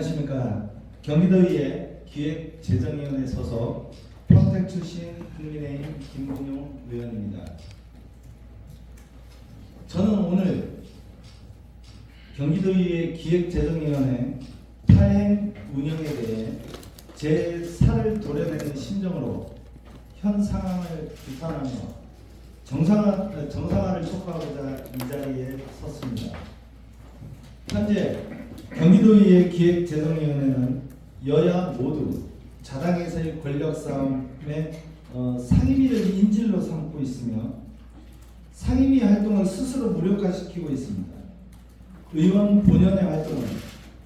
안녕하십니까. 경기도의회 기획재정위원회 소속 평택 출신 국민의힘 김문용 의원입니다. 저는 오늘 경기도의회 기획재정위원회 파행 운영에 대해 제 살을 도려내는 심정으로 현 상황을 비판하며 정상화를 촉구하고자 이 자리에 섰습니다. 현재 경기도의회 기획재정위원회는 여야 모두 자당에서의 권력 싸움에 상임위를 인질로 삼고 있으며 상임위 활동을 스스로 무력화시키고 있습니다. 의원 본연의 활동은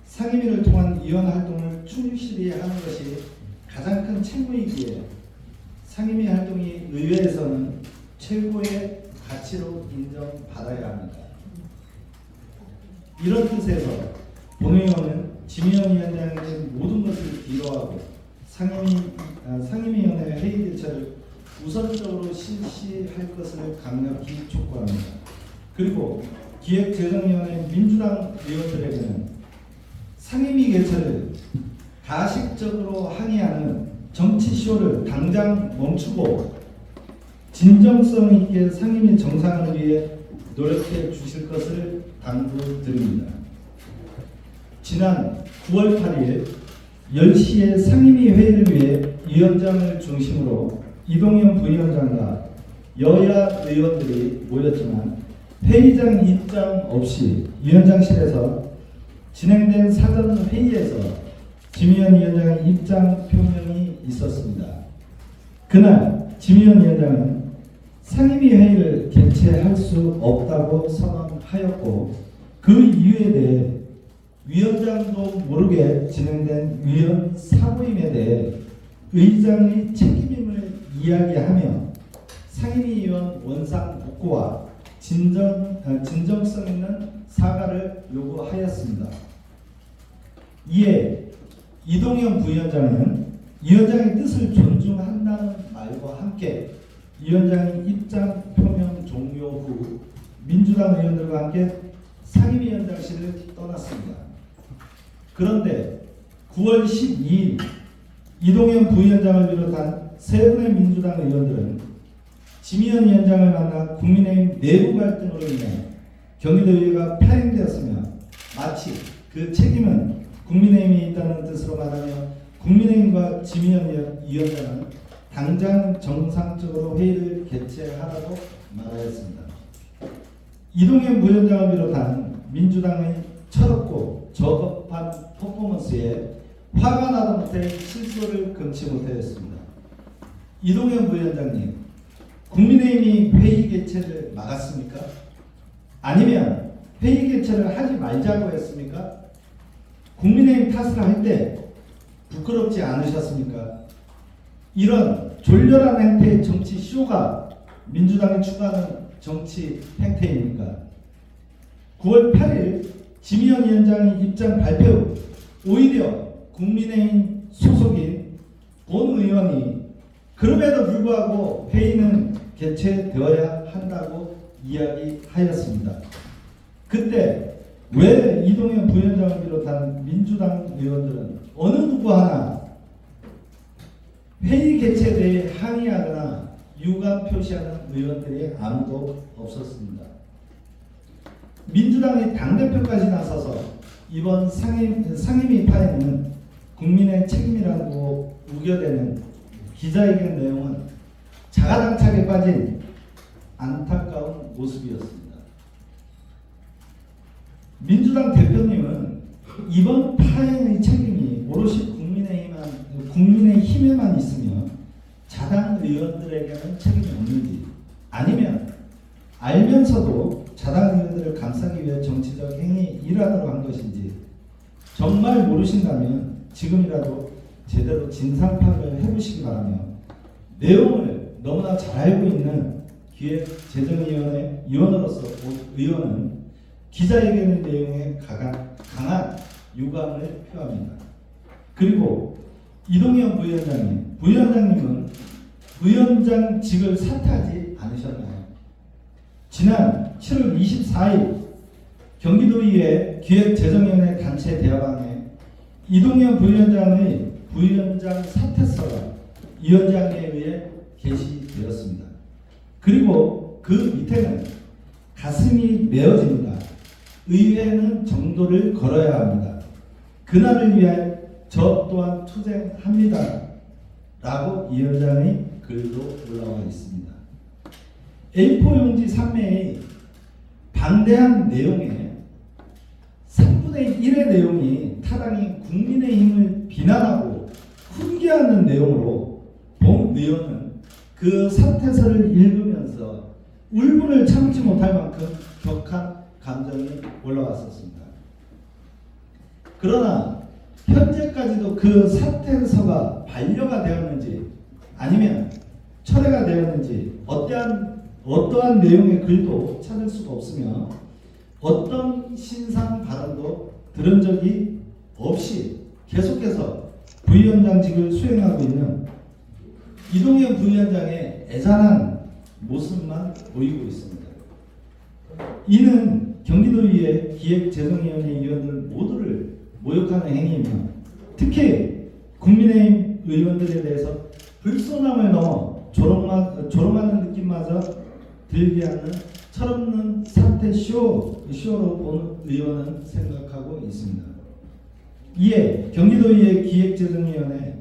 상임위를 통한 의원 활동을 충실히 하는 것이 가장 큰 책무이기에 상임위 활동이 의회에서는 최고의 가치로 인정받아야 합니다. 이런 뜻에서 본의원은 지미현 위원장의 모든 것을 뒤로하고 상임위원회 회의 개최를 우선적으로 실시할 것을 강력히 촉구합니다. 그리고 기획재정위원회 민주당 의원들에게는 상임위 개최를 가식적으로 항의하는 정치쇼를 당장 멈추고 진정성 있게 상임위 정상을 위해 노력해 주실 것을 당부드립니다. 지난 9월 8일 10시에 상임위 회의를 위해 위원장을 중심으로 이동현 부위원장과 여야 의원들이 모였지만 회의장 입장 없이 위원장실에서 진행된 사전 회의에서 지미현 위원장의 입장 표명이 있었습니다. 그날 지미현 위원장은 상임위 회의를 개최할 수 없다고 선언하였고 그 이유에 대해 위원장도 모르게 진행된 위원 사고임에 대해 의장의 책임임을 이야기하며 상임위원 원상 복구와 진정성 있는 사과를 요구하였습니다. 이에 이동현 부위원장은 위원장의 뜻을 존중한다는 말과 함께 위원장의 입장 표명 종료 후 민주당 의원들과 함께 상임위원장실을 떠났습니다. 그런데 9월 12일 이동현 부위원장을 비롯한 세 분의 민주당 의원들은 지미현 위원장을 만나 국민의힘 내부 갈등으로 인해 경기도의회가 파행되었으며 마치 그 책임은 국민의힘에 있다는 뜻으로 말하며 국민의힘과 지미현 위원장은 당장 정상적으로 회의를 개최하라고 말하였습니다. 이동현 부위원장을 비롯한 민주당의 철없고 저급한 퍼포먼스에 화가 나도 못해 실소를 금치 못하였습니다. 이동현 부위원장님, 국민의힘이 회의 개최를 막았습니까? 아니면 회의 개최를 하지 말자고 했습니까? 국민의힘 탓을 할 때 부끄럽지 않으셨습니까? 이런 졸렬한 행태의 정치 쇼가 민주당이 추구하는 정치 행태입니까? 9월 8일 지미현 위원장의 입장 발표 후 오히려 국민의힘 소속인 본 의원이 그럼에도 불구하고 회의는 개최되어야 한다고 이야기하였습니다. 그때 왜 이동현 부위원장을 비롯한 민주당 의원들은 어느 누구 하나 회의 개최에 대해 항의하거나 유감 표시하는 의원들이 아무도 없었습니다. 민주당의 당대표까지 나서서 이번 상임위 파행은 국민의 책임이라고 우겨대는 기자회견 내용은 자가당착에 빠진 안타까운 모습이었습니다. 민주당 대표님은 이번 파행의 책임이 오롯이 국민의 힘에만 있으며 자당 의원들에게는 책임이 없는지, 아니면 알면서도 자당 의원들을 감싸기 위해 정치적 행위 일환으로 한 것인지 정말 모르신다면 지금이라도 제대로 진상 파악을 해보시기 바라며, 내용을 너무나 잘 알고 있는 기획재정위원회 위원으로서 의원은 기자회견의 내용에 강한 유감을 표합니다. 그리고 이동현 부위원장님은 부위원장직을 사퇴하지 않으셨나요? 지난 7월 24일 경기도의회 기획재정위원회 단체 대화방에 이동현 부위원장의 부위원장 사퇴서가 위원장에 의해 게시되었습니다. 그리고 그 밑에는 가슴이 메어집니다. 의회는 정도를 걸어야 합니다. 그날을 위하여 저 또한 투쟁합니다. 라고 위원장의 글도 올라와 있습니다. A4 용지 3매의 방대한 내용에 3분의 1의 내용이 타당히 국민의힘을 비난하고 훈계하는 내용으로 본 의원은 그 사퇴서를 읽으면서 울분을 참지 못할 만큼 격한 감정이 올라왔었습니다. 그러나 현재까지도 그 사퇴서가 반려가 되었는지 아니면 철회가 되었는지 어떠한 내용의 글도 찾을 수가 없으며 어떤 신상 발언도 들은 적이 없이 계속해서 부위원장직을 수행하고 있는 이동현 부위원장의 애잔한 모습만 보이고 있습니다. 이는 경기도의회 기획재정위원회 위원들 모두를 모욕하는 행위이며 특히 국민의힘 의원들에 대해서 불손함을 넘어 조롱하는 느낌마저 들게 하는 철없는 사퇴 쇼로 본 의원은 생각하고 있습니다. 이에 경기도의회 기획재정위원회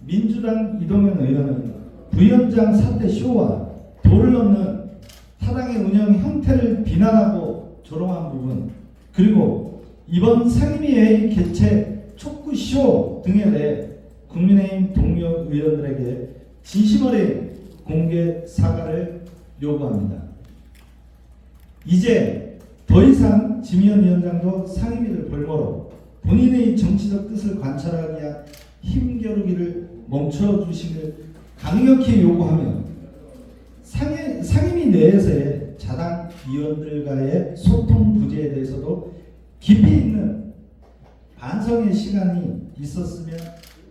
민주당 이동현 의원은 부위원장 사퇴 쇼와 도를 넘는 사당의 운영 형태를 비난하고 조롱한 부분, 그리고 이번 상임위회의 개최 촉구 쇼 등에 대해 국민의힘 동료 의원들에게 진심 어린 공개 사과를 요구합니다. 이제 더 이상 지미현 위원장도 상임위를 볼모로 본인의 정치적 뜻을 관철하기 위한 힘겨루기를 멈춰주시길 강력히 요구하며 상임위 내에서의 자당 위원들과의 소통 부재에 대해서도 깊이 있는 반성의 시간이 있었으면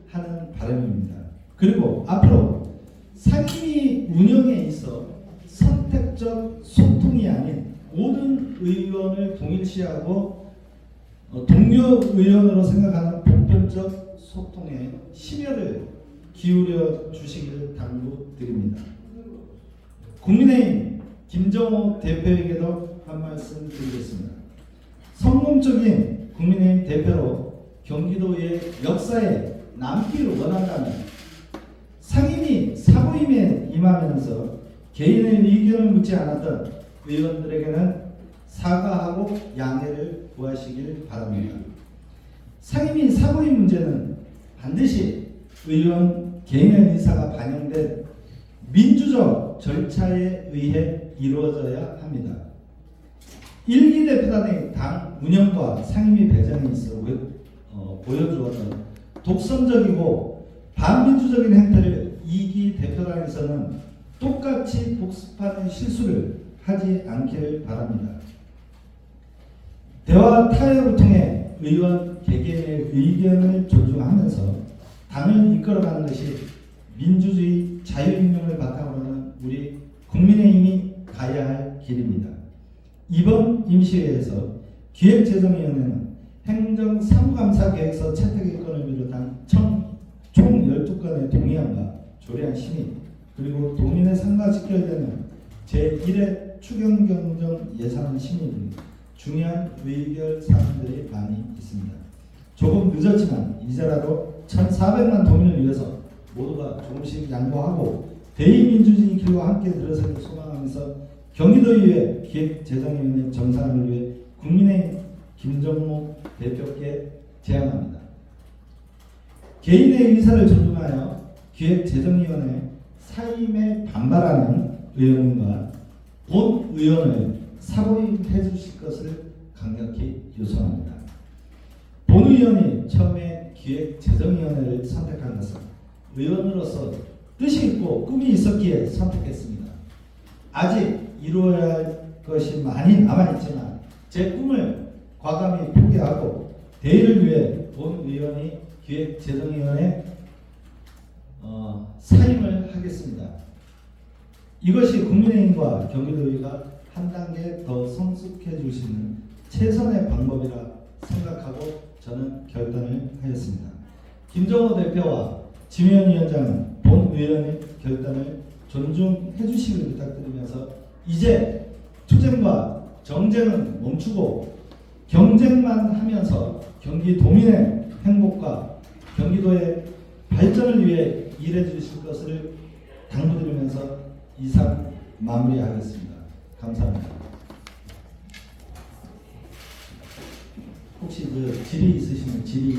하는 바람입니다. 그리고 앞으로 상임위 운영에 있어 선택적 소통이 아닌 모든 의원을 동일시하고 동료 의원으로 생각하는 보편적 소통에 심혈을 기울여 주시기를 당부드립니다. 국민의힘 김정호 대표에게도 한 말씀 드리겠습니다. 성공적인 국민의힘 대표로 경기도의 역사에 남기를 원한다면 상임위 사고임에 임하면서 개인의 의견을 묻지 않았던 의원들에게는 사과하고 양해를 구하시길 바랍니다. 상임위 사고임 문제는 반드시 의원 개인의 의사가 반영된 민주적 절차에 의해 이루어져야 합니다. 1기 대표단의 당 운영과 상임위 배정에 있어 보여주었던 독선적이고 반민주적인 행태를 2기 대표단에서는 똑같이 복습하는 실수를 하지 않기를 바랍니다. 대화 타협을 통해 의원 개개인의 의견을 존중하면서 당을 이끌어가는 것이 민주주의 자유인명을 바탕으로 하는 우리 국민의힘이 가야 할 길입니다. 이번 임시회에서 기획재정위원회는 행정사무감사 계획서 채택의건을 비롯한 총 12건의 동의안과 조례안 심의, 그리고 도민에 상가시켜야 되는 제1회 추경경정 예산 심의 등 중요한 의결 사항들이 많이 있습니다. 조금 늦었지만 이제라도 1,400만 도민을 위해서 모두가 조금씩 양보하고 대의민주주의 길과 함께 들어서길 소망하면서 경기도의회 기획재정위원회 정상을 위해 국민의 김정목 대표께 제안합니다. 개인의 의사를 존중하여 기획재정위원회 사임에 반발하는 의원과 본 의원을 사고임해 주실 것을 강력히 요청합니다. 본 의원이 처음에 기획재정위원회를 선택한 것은 의원으로서 뜻이 있고 꿈이 있었기에 선택했습니다. 아직 이루어야 할 것이 많이 남아있지만 제 꿈을 과감히 포기하고 대의를 위해 본 의원이 기획재정위원회 사임을 하겠습니다. 이것이 국민의힘과 경기도의회가 한 단계 더 성숙해 줄 수 있는 최선의 방법이라 생각하고 저는 결단을 하였습니다. 김정호 대표와 지면 위원장은 본 의원의 결단을 존중해 주시길 부탁드리면서 이제 투쟁과 정쟁은 멈추고 경쟁만 하면서 경기도민의 행복과 경기도의 발전을 위해 일해 주실 것을 당부드리면서 이상 마무리하겠습니다. 감사합니다. 혹시 그 질의 있으시면 질의